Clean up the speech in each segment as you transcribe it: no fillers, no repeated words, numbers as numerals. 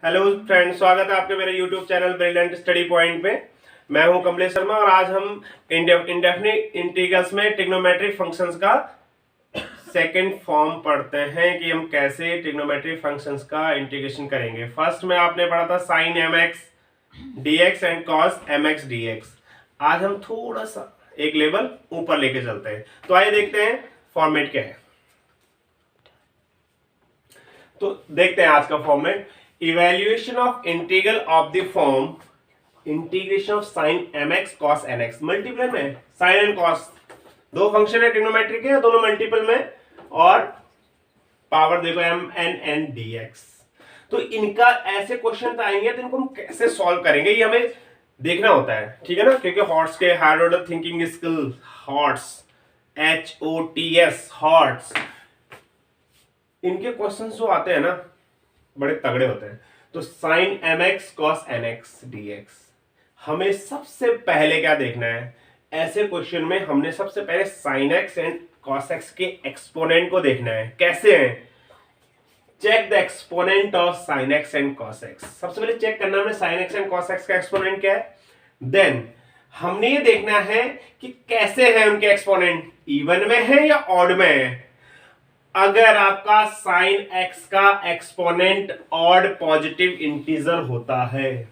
Hello friends, स्वागत है आपके मेरे YouTube channel brilliant study point में। मैं हूं कमलेश शर्मा और आज हम इंडेफिनिट इंटीग्रल्स में ट्रिग्नोमेट्रिक फंक्शंस का सेकंड फॉर्म पढ़ते हैं कि हम कैसे ट्रिग्नोमेट्रिक फंक्शंस का इंटीग्रेशन करेंगे। फर्स्ट में आपने पढ़ा था sine M X D X and cos M X D X. आज हम थोड़ा सा एक लेवल ऊपर लेके चलते हैं। तो आइए देखते हैं फॉर्मेट क्या है। तो देखते हैं आज का format. Evaluation of integral of the form integration of sine M X cos N X. Multiple में साइन एंड कॉस दो फंक्शन है ट्रिग्नोमेट्रिक के, दोनों मल्टीपल में, और पावर देखो M N N D X. तो इनका ऐसे क्वेश्चन आएंगे तो इनको हम कैसे सॉल्व करेंगे ये हमें देखना होता है, ठीक है ना। क्योंकि हॉट्स के hard order thinking skill, HOTS HOTS HOTS, इनके क्वेश्चन जो आते हैं ना बड़े तगड़े होते हैं। तो sine M X cos N X D X, हमें सबसे पहले क्या देखना है ऐसे क्वेश्चन में? हमने सबसे पहले sine X and cos X के एक्सपोनेंट को देखना है। कैसे है? Check the exponent of sine X and cos X. सबसे पहले चेक करना हमने sine X and cos X का एक्सपोनेंट क्या है। देन हमने ये देखना है कि कैसे है उनके एक्सपोनेंट, इवन में है या ऑड में है। अगर आपका साइन एक्स का एक्सपोनेंट ऑड पॉजिटिव इंटीजर होता है,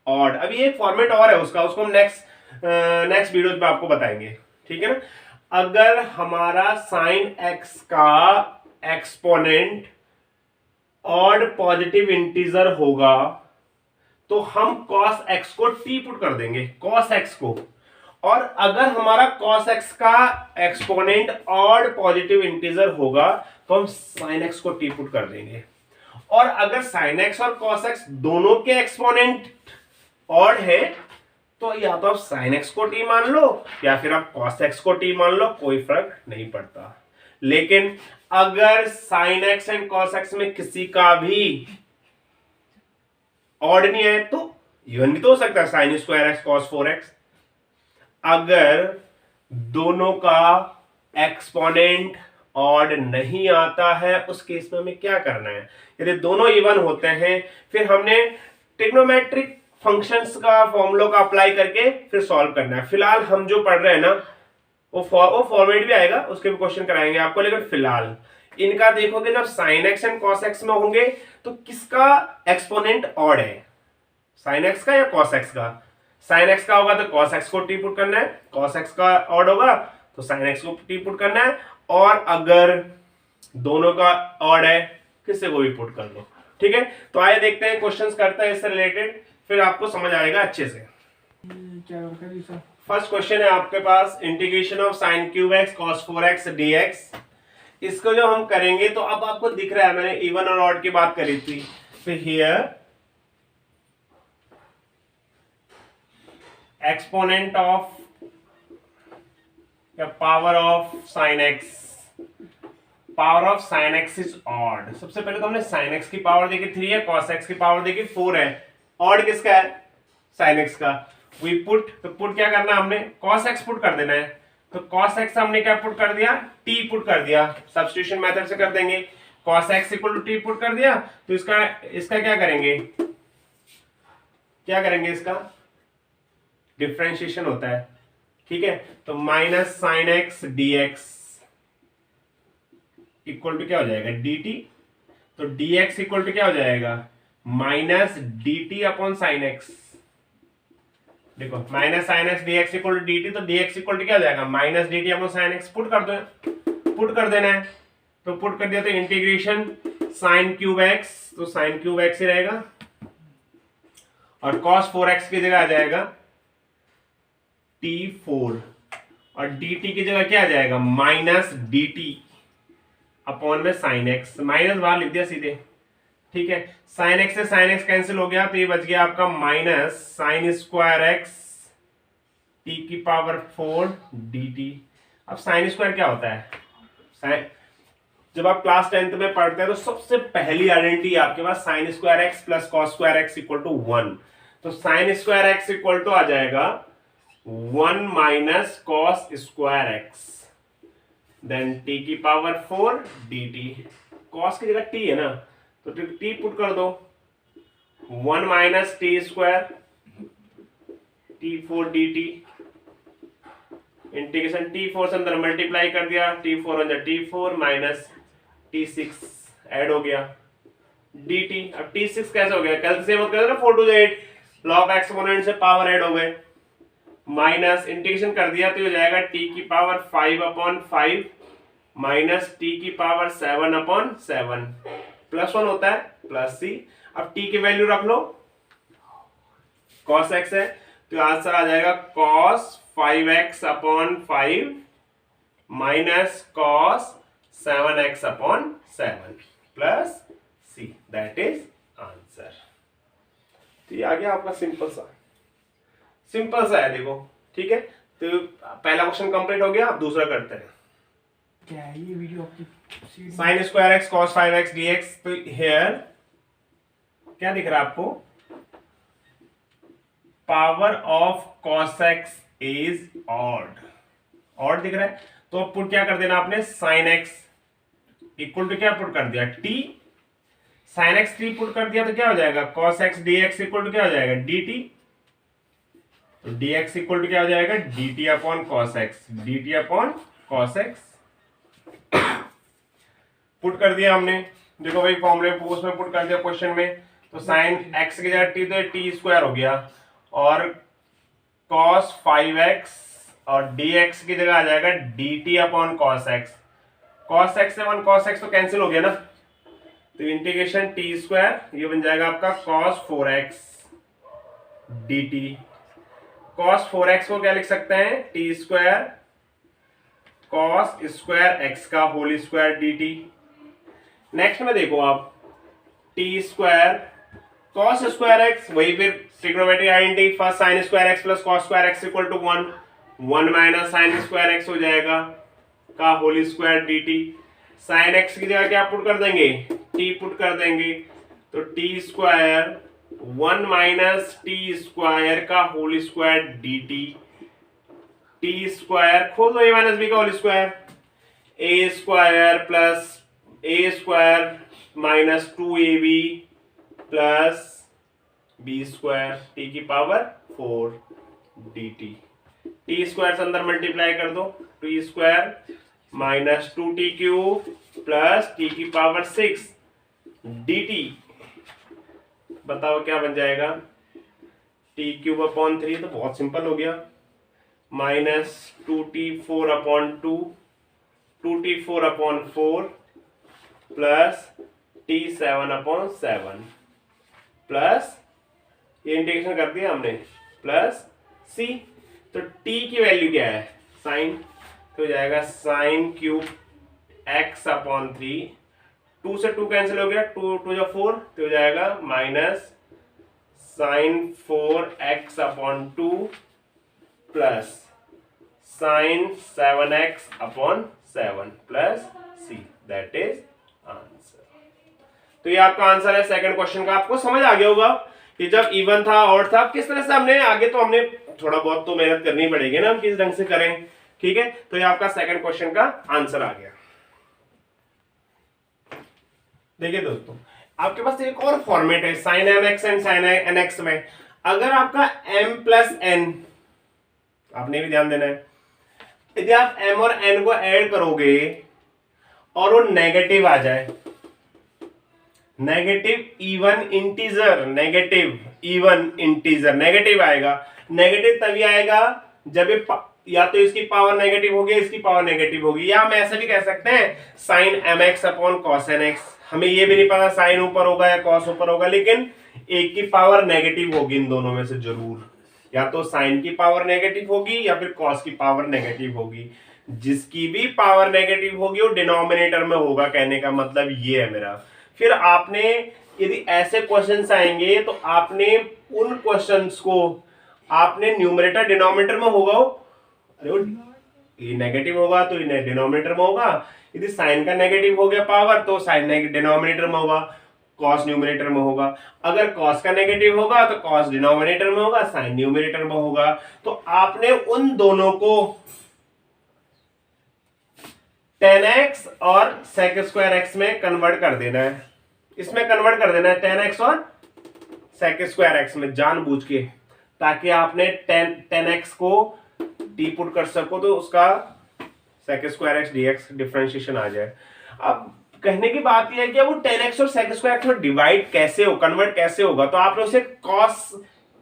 ऑड, अभी एक फॉर्मेट और है उसका, उसको हम नेक्स्ट वीडियो में आपको बताएंगे, ठीक है ना। अगर हमारा साइन एक्स का एक्सपोनेंट ऑड पॉजिटिव इंटीजर होगा तो हम कॉस एक्स को टी पुट कर देंगे, कॉस एक्स को। और अगर हमारा cos x का एक्सपोनेंट ऑड पॉजिटिव इंटीजर होगा तो हम sin x को टी पुट कर देंगे। और अगर sin x और cos x दोनों के एक्सपोनेंट ऑड है तो या तो आप sin x को टी मान लो या फिर आप cos x को टी मान लो, कोई फर्क नहीं पड़ता। लेकिन अगर sin x and cos x में किसी का भी ऑड नहीं है तो इवन भी तो हो सकता है, sin square x cos 4x। अगर दोनों का एक्सपोनेंट ऑड नहीं आता है उस केस में हमें क्या करना है? यदि दोनों इवन होते हैं फिर हमने ट्रिग्नोमेट्रिक फंक्शंस का फॉर्मूला का अप्लाई करके फिर सॉल्व करना है। फिलहाल हम जो पढ़ रहे हैं ना वो फॉर्मेट भी आएगा, उसके भी क्वेश्चन कराएंगे आपको। लेकिन फिलहाल इनका देखोगे, जब sign X and cos x में होंगे तो किसका एक्सपोनेंट ऑड है, साइन एक्स का या कॉस एक्स का? साइन एक्स का होगा तो कॉस एक्स को टी पुट करना है, कॉस एक्स का ऑड होगा तो साइन एक्स को टी पुट करना है। और अगर दोनों का ऑड है किसी को भी पुट कर लो, ठीक है। तो आइए देखते हैं क्वेश्चंस करते हैं इससे रिलेटेड, फिर आपको समझ आएगा अच्छे से। फर्स्ट क्वेश्चन है आपके पास, integration of sine cube x cos 4x dx। इसको जो हम करेंगे तो अब आपको दिख रहा है मैंने इवन और ऑड की बात करी थी। फिर हियर एक्सपोनेंट ऑफ या power of sine x, power of sine x is odd. सबसे पहले तो हमने साइन एक्स की पावर देखी 3 है, कॉस एक्स की पावर देखी 4 है, ऑड किसका है? साइन एक्स का। वी पुट, तो पुट क्या करना हमने? कॉस एक्स पुट कर देना है। तो कॉस एक्स हमने क्या पुट कर दिया? टी पुट कर दिया, सब्स्टिट्यूशन मेथड से कर देंगे। Cos X equal to T put कर दिया तो इसका क्या करेंगे, इसका डिफरेंशिएशन होता है, ठीक है। तो minus sine x D x equal to क्या हो जाएगा? D t. तो डी एक्स इक्वल टू क्या हो जाएगा? Minus d t upon sine x. देखो minus sine x D x equal to d t, तो डी एक्स इक्वल टू क्या हो जाएगा? Minus d t upon sine x. Put कर दो, पुट कर देना है। तो पुट कर दिया तो इंटीग्रेशन साइन क्यूब एक्स, तो साइन क्यूब एक्स ही रहेगा, और कॉस 4x की जगह आ जाएगा T4, और dt की जगह क्या आ जाएगा? माइनस dt अपॉन में साइन एक्स, माइनस बाहर लिख दिया सीधे, ठीक है। साइन एक्स से साइन एक्स कैंसिल हो गया तो ये बच गया आपका minus sign square x T की पावर 4 dt। अब साइन स्क्वायर क्या होता है? जब आप क्लास 10th में पढ़ते हैं तो सबसे पहली आइडेंटिटी आपके पास sine square x plus cos square x equal to 1। तो sine square x equal to आ जाएगा 1 minus cos square x, then t की पावर 4 dt। कॉस की जगह टी है ना तो टी पुट कर दो, 1 minus T square T4 dt, integration T4 से अंदर मल्टीप्लाई कर दिया, T4 अंदर T4 माइनस T6 ऐड हो गया dt। अब T6 कैसे हो गया, कल से मत कर ना 4 to the 8 log एक्सपोनेंट से पावर ऐड हो गए, माइनस इंटीग्रेशन कर दिया तो हो जाएगा t की पावर 5/5 माइनस t की पावर 7/7 प्लस 1 होता है प्लस c। अब t की वैल्यू रख लो, cos x है तो आंसर आ जाएगा cos 5x/5 minus cos 7x/7 plus c, that is answer. तो ये आ गया आपका सिंपल सा है, देखो ठीक है। तो पहला क्वेश्चन कंप्लीट हो गया, अब दूसरा करते हैं। क्या है ये वीडियो आपकी sign square x cos 5x dx। तो हियर क्या दिख रहा है आपको, power of cos x is odd दिख रहा है, तो अब पुट क्या कर देना आपने, साइन x इक्वल टू क्या पुट कर दिया t, साइन x 3 पुट कर दिया तो क्या हो जाएगा cos x dx equal to क्या हो जाएगा dt, तो dx इक्वल टू क्या हो जाएगा dt upon cos x put कर दिया हमने। देखो भाई फॉर्मूले उसमें पुट कर दिया क्वेश्चन में, तो साइन x की जगह t तो t स्क्वायर हो गया और cos 5x और dx की जगह आ जाएगा dt upon cos x। cos x से 1 cos x तो कैंसिल हो गया ना, तो इंटीग्रेशन t स्क्वायर ये बन जाएगा आपका cos 4x dt। cos 4x को क्या लिख सकते हैं, t square cos square x का होल स्क्वायर dt। नेक्स्ट में देखो आप t square cos square x, वही फिर trigonometric identity, first sin square x plus cos square x equal to 1 minus sin square x हो जाएगा का whole square dt। sin x की जगह क्या पुट कर देंगे, t पुट कर देंगे, तो t square 1 minus t square का whole square dt। t square खोल दो a माइनस b का whole square, a square plus a square minus 2ab plus b square t की पावर 4 dt। t स्क्वायर से अंदर मल्टीप्लाई कर दो, t square minus 2t cube plus t की power 6 dt। बताओ क्या बन जाएगा, t क्यूब अपॉन 3, तो बहुत सिंपल हो गया, minus 2t4/2 2t4/4 plus t7/7 plus ये इंटीग्रेशन कर दिया हमने प्लस c। तो t की वैल्यू क्या है, साइन, तो हो जाएगा साइन क्यूब x/3, 2 से 2 कैंसिल हो गया, 2 2 जा 4, तो हो जाएगा minus sine 4x/2 plus sine 7x/7 plus c, that is answer. तो ये आपका आंसर है सेकंड क्वेश्चन का। आपको समझ आ गया होगा कि जब इवन था ऑड था किस तरह से हमने आगे, तो हमने थोड़ा बहुत तो मेहनत करनी पड़ेगी ना, हम किस ढंग से करें, ठीक है। तो ये आपका सेकंड क्वेश्चन का आंसर आ गया। देखिए दोस्तों, आपके पास एक और फॉर्मेट है sine mx and sine nx में, अगर आपका m प्लस n, आपने भी ध्यान देना है, यदि आप m और n को ऐड करोगे और वो नेगेटिव आ जाए, नेगेटिव इवन इंटीजर, नेगेटिव आएगा। नेगेटिव तभी आएगा जब ये या तो इसकी पावर नेगेटिव होगी, इसकी पावर नेगेटिव होगी, या हम ऐसे भी कह सकते हैं sine mx upon cos nx। हमें ये भी नहीं पता साइन ऊपर होगा या कॉस ऊपर होगा, लेकिन एक की पावर नेगेटिव होगी इन दोनों में से जरूर, या तो साइन की पावर नेगेटिव होगी या फिर कॉस की पावर नेगेटिव होगी। जिसकी भी पावर नेगेटिव होगी वो डिनोमिनेटर में होगा, कहने का मतलब ये है मेरा। फिर आपने यदि ऐसे क्वेश्चंस आएंगे तो आपने उन क्वेश्चंस को आपने न्यूमरेटर डिनोमिनेटर में होगा, अरे ये नेगेटिव होगा तो ये डिनोमिनेटर में होगा, यदि साइन का नेगेटिव हो गया पावर तो साइन डिनोमिनेटर में होगा, कॉस न्यूमरेटर में होगा। अगर कॉस का नेगेटिव होगा तो कॉस डिनोमिनेटर में होगा, साइन न्यूमरेटर में होगा। तो आपने उन दोनों को 10x और sec स्क्वायर x में कन्वर्ट कर देना है, इसमें कन्वर्ट कर देना है 10x और sec स्क्वायर एक्स में जानबूझ के, ताकि आपने 10x को t पुट कर सको तो उसका sec square x dx differentiation आ जाए। अब कहने की बात यह है कि वो 10x और sec स्क्वायर एक्स में डिवाइड कैसे हो, कन्वर्ट कैसे होगा, तो आपने उसे cos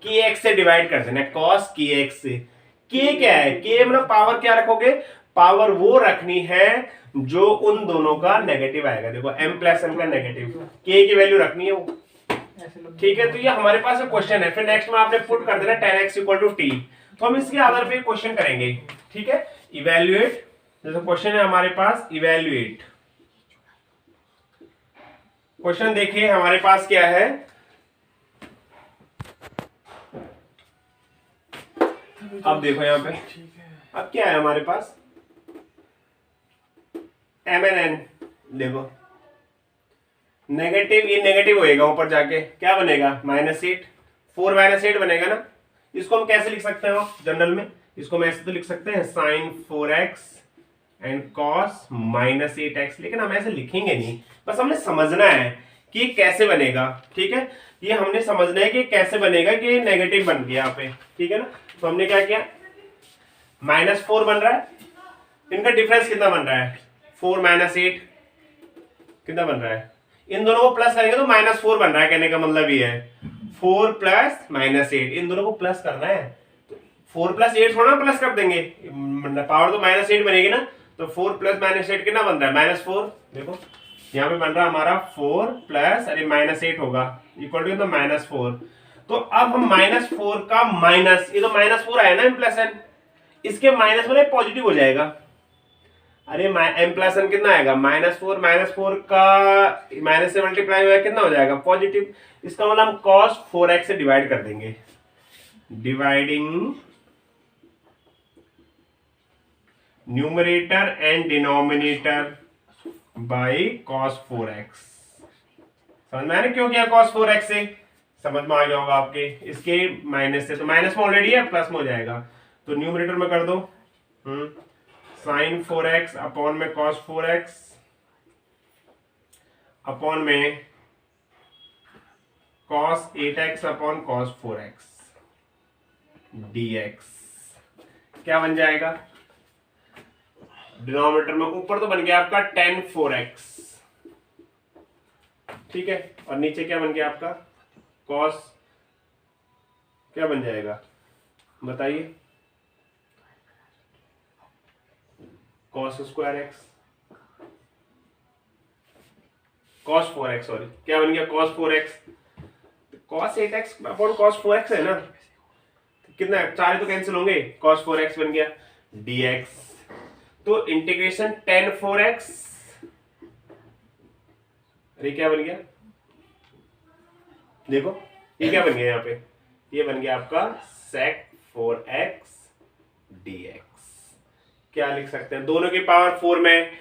kx से डिवाइड कर देना है, cos kx से। k क्या है, k मतलब पावर क्या रखोगे, पावर वो रखनी है जो उन दोनों का नेगेटिव आएगा। देखो m प्लस n का नेगेटिव, k की वैल्यू रखनी है वो, ठीक है। तो ये हमारे पास एक क्वेश्चन है। फिर नेक्स्ट में आपने पुट कर देना 10x इक्वल टू टी, तो हम इसके आधार पे क्वेश्चन करेंगे, ठीक है। इवेल्युएट, जैसे क्वेश्चन है हमारे पास इवेल्युएट, क्वेश्चन देखिए हमारे पास क्या है। अब देखो यहाँ पे, अब क्या है हमारे पास, एम एन एन, देखो नेगेटिव, ये नेगेटिव होएगा, ऊपर जाके क्या बनेगा, -8, 4 - 8 बनेगा ना। इसको हम कैसे लिख सकते हैं जनरल में, इसको हम ऐसे तो लिख सकते हैं sin 4x and cos -8x, लेकिन हम ऐसे लिखेंगे नहीं, बस हमने समझना है कि कैसे बनेगा, ठीक है। ये हमने समझना है कि कैसे बनेगा, कि नेगेटिव बन गया यहाँ पे, ठीक है ना। तो हमने क्या किया, -4 बन रहा है, इनका डिफरेंस कितना बन रहा है, 4 - 8 कितना बन रहा है, इन दोनों को प्लस करेंगे तो -4 बन रहा है। कहने का मतलब ये है 4 + -8, इन दोनों को प्लस करना है, तो 4 + 8 थोड़ा प्लस कर देंगे, पावर तो -8 बनेगी ना। तो 4 + -8 कितना बन रहा है, -4। देखो यहाँ पे बन रहा है हमारा 4 प्लस, अरे -8 होगा, इक्वल टू -4। तो अब हम -4 का माइनस, ये तो -4 आया ना m + n, इसके माइनस वाले पॉजिटिव हो जाएगा। अरे m + n कितना आएगा, -4 का माइनस से मल्टीप्लाई हुआ कितना हो जाएगा, पॉजिटिव। इसका मतलब हम cos 4x से डिवाइड कर देंगे, dividing numerator and denominator by cos 4x। समझ में आ रहा है क्यों किया cos 4x से, समझ में आ गया होगा आपके। इसके माइनस से, तो माइनस में ऑलरेडी है, प्लस में हो जाएगा, तो न्यूमरेटर में कर दो sin 4x अपॉन में cos 4x अपॉन में cos 8x upon cos 4x dx। क्या बन जाएगा, डिनोमिनेटर में ऊपर तो बन गया आपका tan 4x, ठीक है, और नीचे क्या बन गया आपका cos, क्या बन जाएगा बताइए, cos square x, cos 4x, sorry क्या बन गया cos 4x, cos 8x upon cos 4x है ना, कितना है, 4 तो कैंसिल होंगे, cos 4x बन गया dx। तो इंटीग्रेशन tan 4x, अरे क्या बन गया, देखो ये क्या बन गया यहाँ पे, ये बन गया आपका sec 4x dx। क्या लिख सकते हैं, दोनों की पावर 4 में,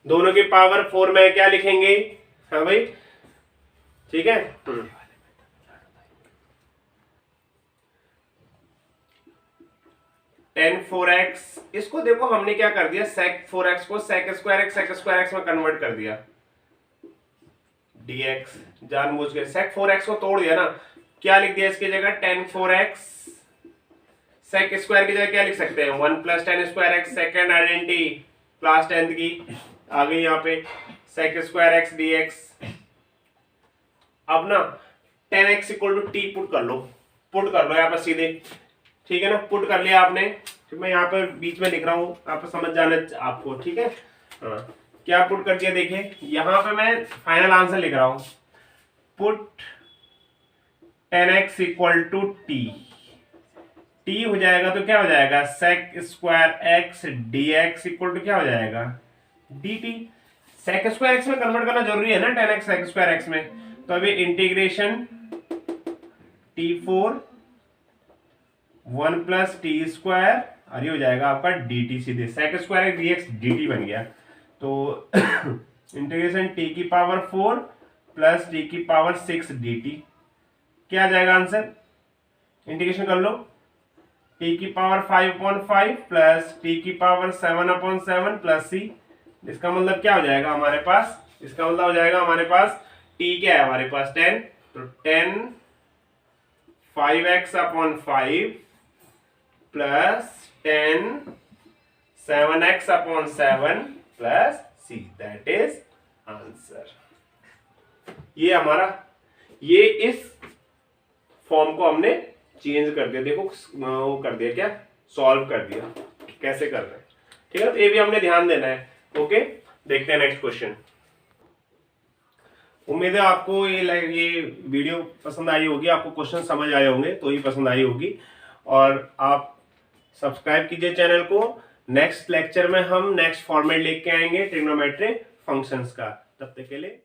दोनों की पावर 4 में क्या लिखेंगे, हाँ भाई, ठीक है। tan 4x, इसको देखो हमने क्या कर दिया, sec 4x को sec स्क्वायर x में कन्वर्ट कर दिया dx, जानबूझ के sec 4x को तोड़ दिया ना, क्या लिख दिया इसकी जगह tan 4x, sec स्क्वायर की जगह क्या लिख सकते हैं 1 + tan square x, second identity class 10th की आ गई यहाँ पे, sec स्क्वायर x dx। अब ना tan x equal to t put कर लो यहाँ पर सीधे, ठीक है ना, पुट कर लिया आपने, फिर मैं यहाँ पर बीच में लिख रहा हूँ, आप समझ जाना आपको, ठीक है। हाँ, क्या पुट कर दिया, देखिए यहाँ पे मैं फाइनल आंसर लिख रहा हूँ, put tan x equal to t हो जाएगा, तो क्या हो जाएगा sec square x dx equal to क्या हो जाएगा dt। sec स्क्वायर x में कन्वर्ट करना जरूरी है ना tan x sec square x में, तो अभी इंटीग्रेशन t4 1 + t स्क्वायर, और ये हो जाएगा आपका dt, सीधे sec स्क्वायर dx dt बन गया। तो इंटीग्रेशन t की पावर 4 प्लस t की पावर 6 dt, क्या आ जाएगा आंसर, इंटीग्रेशन कर लो, t की पावर 5/5 प्लस t की पावर 7/7 प्लस c। इसका मतलब क्या हो जाएगा हमारे पास, इसका मतलब हो जाएगा हमारे पास t क्या है हमारे पास 10, तो 10 5x upon 5 plus 10 7x upon 7 plus c, that is answer. ये हमारा, ये इस फॉर्म को हमने चेंज कर दिया, देखो वो कर दिया, क्या सॉल्व कर दिया, कैसे कर रहे हैं, ठीक है। तो ये भी हमने ध्यान देना है। ओके, देखते हैं नेक्स्ट क्वेश्चन। उम्मीद है आपको ये वीडियो पसंद आई होगी, आपको क्वेश्चन समझ आए होंगे, तो ये पसंद आई होगी। और आप सब्सक्राइब कीजिए चैनल को। नेक्स्ट लेक्चर में हम नेक्स्ट फॉर्मेट लेके आएंगे ट्रिग्नोमेट्रिक फंक्शंस का। तब तक के लिए